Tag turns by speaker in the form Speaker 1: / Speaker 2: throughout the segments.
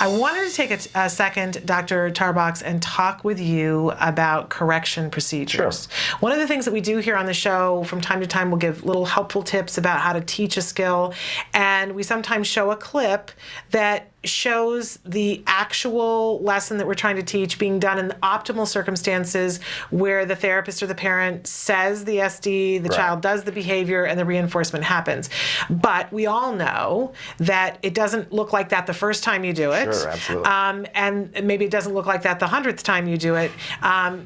Speaker 1: I wanted to take a second, Dr. Tarbox, and talk with you about correction procedures.
Speaker 2: Sure.
Speaker 1: One of the things that we do here on the show from time to time, we'll give little helpful tips about how to teach a skill, and we sometimes show a clip that shows the actual lesson that we're trying to teach being done in the optimal circumstances where the therapist or the parent says the SD, the child does the behavior, and the reinforcement happens. But we all know that it doesn't look like that the first time you do it.
Speaker 2: Sure, absolutely.
Speaker 1: And maybe it doesn't look like that the 100th time you do it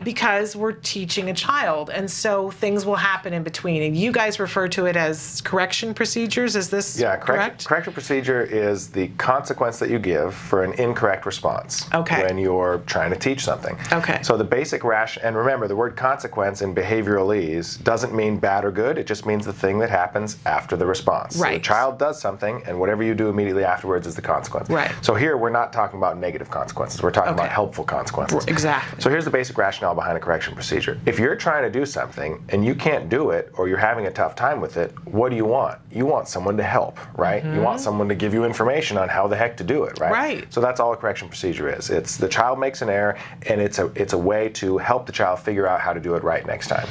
Speaker 1: because we're teaching a child. And so things will happen in between. And you guys refer to it as correction procedures. Is this correct?
Speaker 2: Correction procedure is the consequence that you give for an incorrect response when you're trying to teach something.
Speaker 1: Okay.
Speaker 2: So the basic and remember, the word consequence in behavioralese doesn't mean bad or good. It just means the thing that happens after the response.
Speaker 1: Right.
Speaker 2: So the child does something, and whatever you do immediately afterwards is the consequence.
Speaker 1: Right.
Speaker 2: So here we're not talking about negative consequences. We're talking about helpful consequences.
Speaker 1: Exactly.
Speaker 2: So here's the basic rationale behind a correction procedure. If you're trying to do something and you can't do it, or you're having a tough time with it, what do you want? You want someone to help, right? You want someone to give you information on how the heck to do it, right?
Speaker 1: Right.
Speaker 2: So that's all a correction procedure is. It's the child makes an error, and it's a way to help the child figure out how to do it right next time.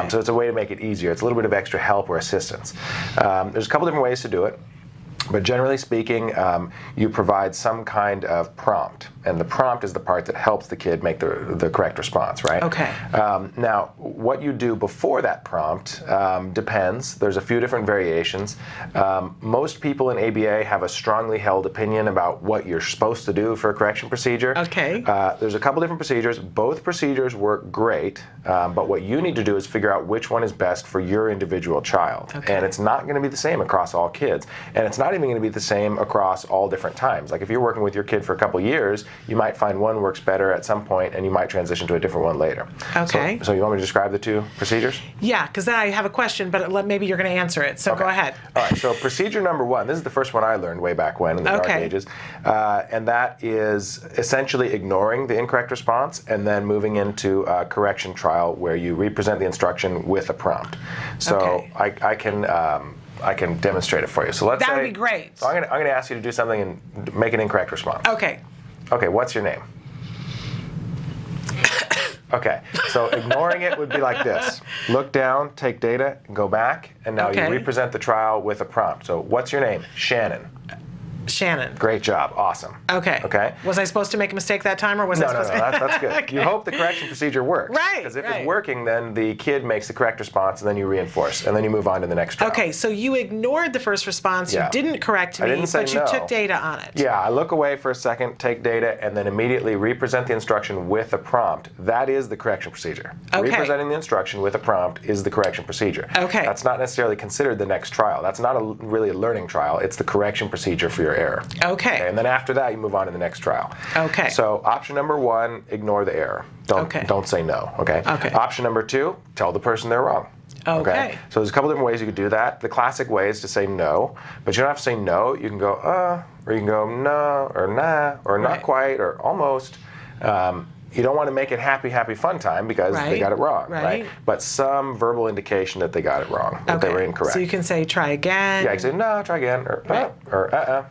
Speaker 2: So it's a way to make it easier. It's a little bit of extra help or assistance. There's a couple different ways to do it. But generally speaking, you provide some kind of prompt, and the prompt is the part that helps the kid make the correct response, right?
Speaker 1: Okay.
Speaker 2: Now, what you do before that prompt depends. There's a few different variations. Most people in ABA have a strongly held opinion about what you're supposed to do for a correction procedure.
Speaker 1: Okay.
Speaker 2: There's a couple different procedures. Both procedures work great, but what you need to do is figure out which one is best for your individual child.
Speaker 1: Okay.
Speaker 2: And it's not going to be the same across all kids. And it's not even going to be the same across all different times. Like if you're working with your kid for a couple years, you might find one works better at some point, and you might transition to a different one later.
Speaker 1: Okay.
Speaker 2: So you want me to describe the two procedures?
Speaker 1: Yeah, because then I have a question, but maybe you're going to answer it. So go ahead.
Speaker 2: All right. So procedure number one. This is the first one I learned way back when in the dark ages, and that is essentially ignoring the incorrect response and then moving into a correction trial where you represent the instruction with a prompt. So I can demonstrate it for you. So let's say
Speaker 1: that would be great.
Speaker 2: So I'm going to ask you to do something and make an incorrect response.
Speaker 1: Okay.
Speaker 2: Okay. What's your name? Okay. So ignoring it would be like this: look down, take data, and go back, and now you represent the trial with a prompt. So what's your name? Shannon.
Speaker 1: Shannon.
Speaker 2: Great job. Awesome.
Speaker 1: Okay.
Speaker 2: Okay.
Speaker 1: Was I supposed to make a mistake that time, or was I supposed to?
Speaker 2: No, that's good. You hope the correction procedure works.
Speaker 1: Right.
Speaker 2: Because if it's working, then the kid makes the correct response, and then you reinforce, and then you move on to the next trial.
Speaker 1: Okay, so you ignored the first response. You didn't correct me, but you took data on it.
Speaker 2: Yeah, I look away for a second, take data, and then immediately represent the instruction with a prompt. That is the correction procedure.
Speaker 1: Okay.
Speaker 2: Representing the instruction with a prompt is the correction procedure.
Speaker 1: Okay.
Speaker 2: That's not necessarily considered the next trial. That's not really a learning trial. It's the correction procedure for your error.
Speaker 1: Okay.
Speaker 2: And then after that, you move on to the next trial.
Speaker 1: Okay.
Speaker 2: So option number one, ignore the error. Don't say no. Okay.
Speaker 1: Okay.
Speaker 2: Option number two, tell the person they're wrong.
Speaker 1: Okay.
Speaker 2: So there's a couple different ways you could do that. The classic way is to say no, but you don't have to say no. You can go or you can go no, or nah, or not quite, or almost. You don't want to make it happy, fun time because they got it wrong, right? But some verbal indication that they got it wrong, that they were incorrect.
Speaker 1: So you can say try again.
Speaker 2: Yeah, you can say no, try again, or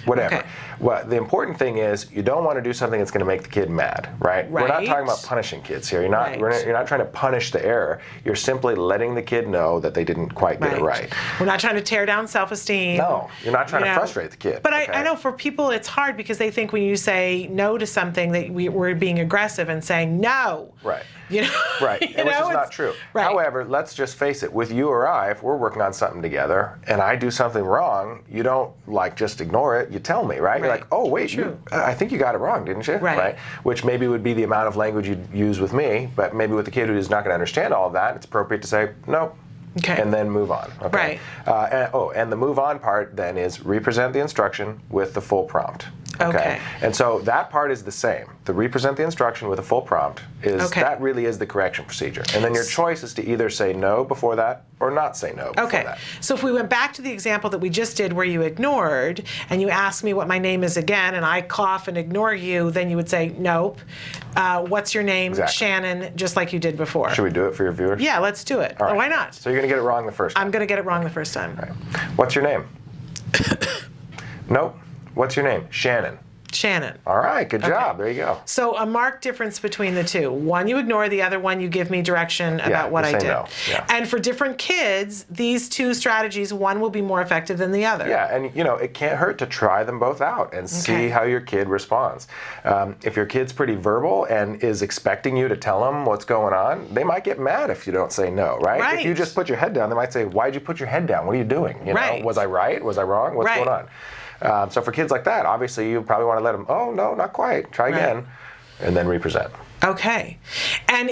Speaker 2: whatever.
Speaker 1: Okay.
Speaker 2: Well, the important thing is you don't want to do something that's going to make the kid mad, right? We're not talking about punishing kids here. You're not trying to punish the error. You're simply letting the kid know that they didn't quite get it right.
Speaker 1: We're not trying to tear down self-esteem.
Speaker 2: No, you're not trying to frustrate the kid.
Speaker 1: But I know for people it's hard because they think when you say no to something that we're being aggressive and saying no.
Speaker 2: Right.
Speaker 1: You know?
Speaker 2: Right, which is not true.
Speaker 1: Right.
Speaker 2: However, let's just face it, with you or I, if we're working on something together and I do something wrong, you don't just ignore it, you tell me, right? You're like, oh, wait, I think you got it wrong, didn't you?
Speaker 1: Right.
Speaker 2: Which maybe would be the amount of language you'd use with me, but maybe with the kid who is not going to understand all of that, it's appropriate to say, no.
Speaker 1: Okay.
Speaker 2: And then move on. Okay.
Speaker 1: Right.
Speaker 2: And the move on part then is represent the instruction with the full prompt.
Speaker 1: Okay.
Speaker 2: And so that part is the same. The represent the instruction with a full prompt that really is the correction procedure. And then your choice is to either say no before that or not say no before that.
Speaker 1: So if we went back to the example that we just did where you ignored and you asked me what my name is again and I cough and ignore you, then you would say nope. What's your name?
Speaker 2: Exactly.
Speaker 1: Shannon, just like you did before.
Speaker 2: Should we do it for your viewers?
Speaker 1: Yeah, let's do it.
Speaker 2: All right.
Speaker 1: Why not?
Speaker 2: So you're going to get it wrong the first time.
Speaker 1: I'm going to get it wrong the first time.
Speaker 2: Right. What's your name? Nope. What's your name? Shannon.
Speaker 1: Shannon.
Speaker 2: All right, good job. There you go.
Speaker 1: So a marked difference between the two. One you ignore, the other one you give me direction about what
Speaker 2: you
Speaker 1: I
Speaker 2: say
Speaker 1: did.
Speaker 2: no. Yeah.
Speaker 1: And for different kids, these two strategies, one will be more effective than the other.
Speaker 2: Yeah, and it can't hurt to try them both out and see how your kid responds. If your kid's pretty verbal and is expecting you to tell them what's going on, they might get mad if you don't say no, right? If you just put your head down, they might say, "Why'd you put your head down? What are you doing? Was I right? Was I wrong? What's going on?" So for kids like that, obviously you probably want to let them, "Oh, no, not quite. Try again," and then represent.
Speaker 1: Okay. And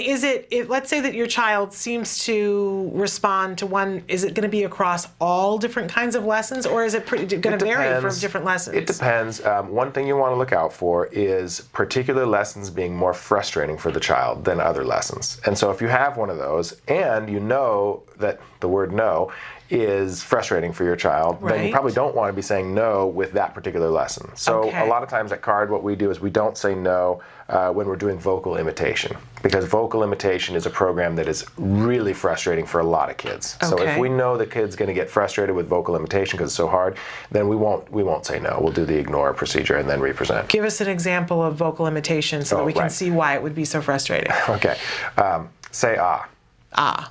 Speaker 1: let's say that your child seems to respond to one, is it going to be across all different kinds of lessons, or is it going to vary from different lessons?
Speaker 2: It depends. One thing you want to look out for is particular lessons being more frustrating for the child than other lessons. And so if you have one of those and you know that the word no is frustrating for your child, then you probably don't want to be saying no with that particular lesson. So a lot of times at CARD, what we do is we don't say no when we're doing vocal imitation, because vocal imitation is a program that is really frustrating for a lot of kids. So if we know the kid's going to get frustrated with vocal imitation because it's so hard, then we won't say no. We'll do the ignore procedure and then represent.
Speaker 1: Give us an example of vocal imitation so that we can see why it would be so frustrating.
Speaker 2: Okay. Say ah.
Speaker 1: Ah.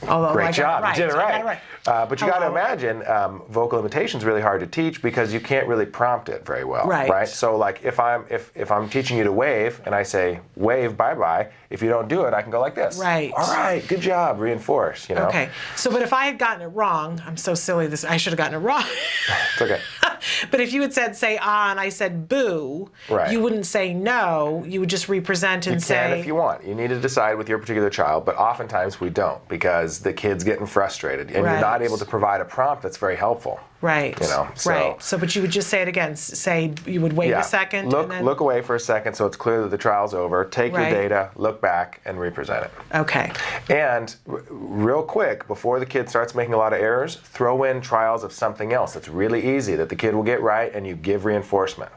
Speaker 1: Although
Speaker 2: Great job, you did it right. But you got to imagine vocal imitation is really hard to teach because you can't really prompt it very well, right? So like if I'm teaching you to wave and I say wave bye-bye, if you don't do it, I can go like this.
Speaker 1: Right.
Speaker 2: All right, good job, reinforce,
Speaker 1: Okay. So but if I had gotten it wrong, I'm so silly, I should have gotten it wrong.
Speaker 2: It's okay.
Speaker 1: But if you had said say ah and I said boo, you wouldn't say no, you would just represent and say.
Speaker 2: You can if you want. You need to decide with your particular child, but oftentimes we don't because the kid's getting frustrated and you're not able to provide a prompt that's very helpful.
Speaker 1: Right. So but you would just say it again. Say you would wait a second.
Speaker 2: Look away for a second so it's clear that the trial's over. Take your data, look back, and represent it.
Speaker 1: Okay.
Speaker 2: And real quick, before the kid starts making a lot of errors, throw in trials of something else that's really easy that the kid will get right, and you give reinforcement.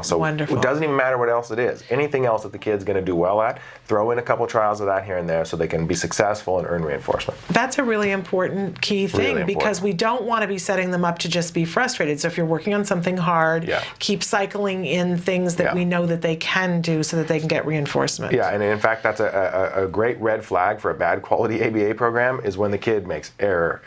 Speaker 2: So
Speaker 1: wonderful.
Speaker 2: It doesn't even matter what else it is. Anything else that the kid's going to do well at, throw in a couple trials of that here and there so they can be successful and earn reinforcement.
Speaker 1: That's a really important key thing because we don't want to be setting them up to just be frustrated. So if you're working on something hard, keep cycling in things that we know that they can do so that they can get reinforcement.
Speaker 2: Yeah, and in fact, that's a great red flag for a bad quality ABA program is when the kid makes error.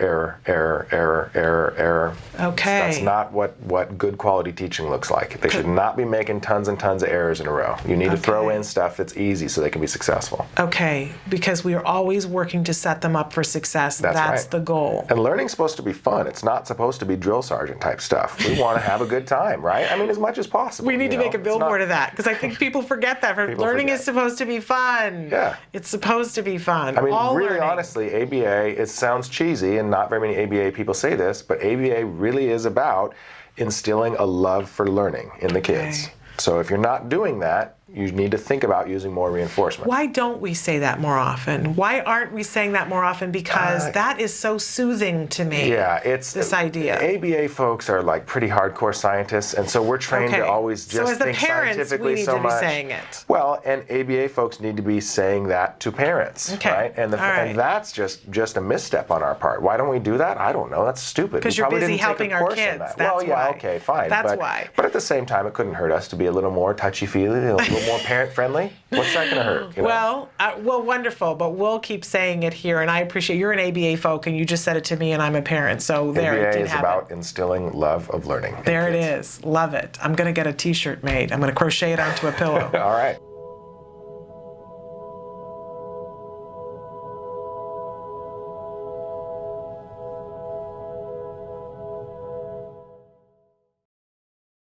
Speaker 1: Okay.
Speaker 2: That's not what good quality teaching looks like. They should not be making tons and tons of errors in a row. You need to throw in stuff that's easy so they can be successful.
Speaker 1: Okay, because we are always working to set them up for success. That's the goal.
Speaker 2: And learning's supposed to be fun. It's not supposed to be drill sergeant type stuff. We want to have a good time, right? I mean, as much as possible.
Speaker 1: We need to make a billboard of that because I think people forget that. Learning is supposed to be fun.
Speaker 2: Yeah.
Speaker 1: It's supposed to be fun.
Speaker 2: I mean, really honestly, ABA, it sounds cheesy and not very many ABA people say this, but ABA really is about instilling a love for learning in the kids. So if you're not doing that, you need to think about using more reinforcement.
Speaker 1: Why don't we say that more often? Why aren't we saying that more often? Because that is so soothing to me.
Speaker 2: Yeah, it's
Speaker 1: this idea.
Speaker 2: ABA folks are like pretty hardcore scientists, and so we're trained to always just think scientifically so much. So as the parents, we need to be saying it. Well, and ABA folks need to be saying that to parents, right? And that's just a misstep on our part. Why don't we do that? I don't know. That's stupid.
Speaker 1: Because you're busy helping our kids. That's why.
Speaker 2: Okay, fine.
Speaker 1: That's why.
Speaker 2: But at the same time, it couldn't hurt us to be a little more touchy-feely, a little more parent-friendly. What's that going to hurt?
Speaker 1: Well, wonderful, but we'll keep saying it here, and I appreciate you're an ABA folk, and you just said it to me, and I'm a parent, so there it
Speaker 2: ABA is about instilling love of learning.
Speaker 1: There it is. Love it. I'm going to get a T-shirt made. I'm going to crochet it onto a pillow.
Speaker 2: All right.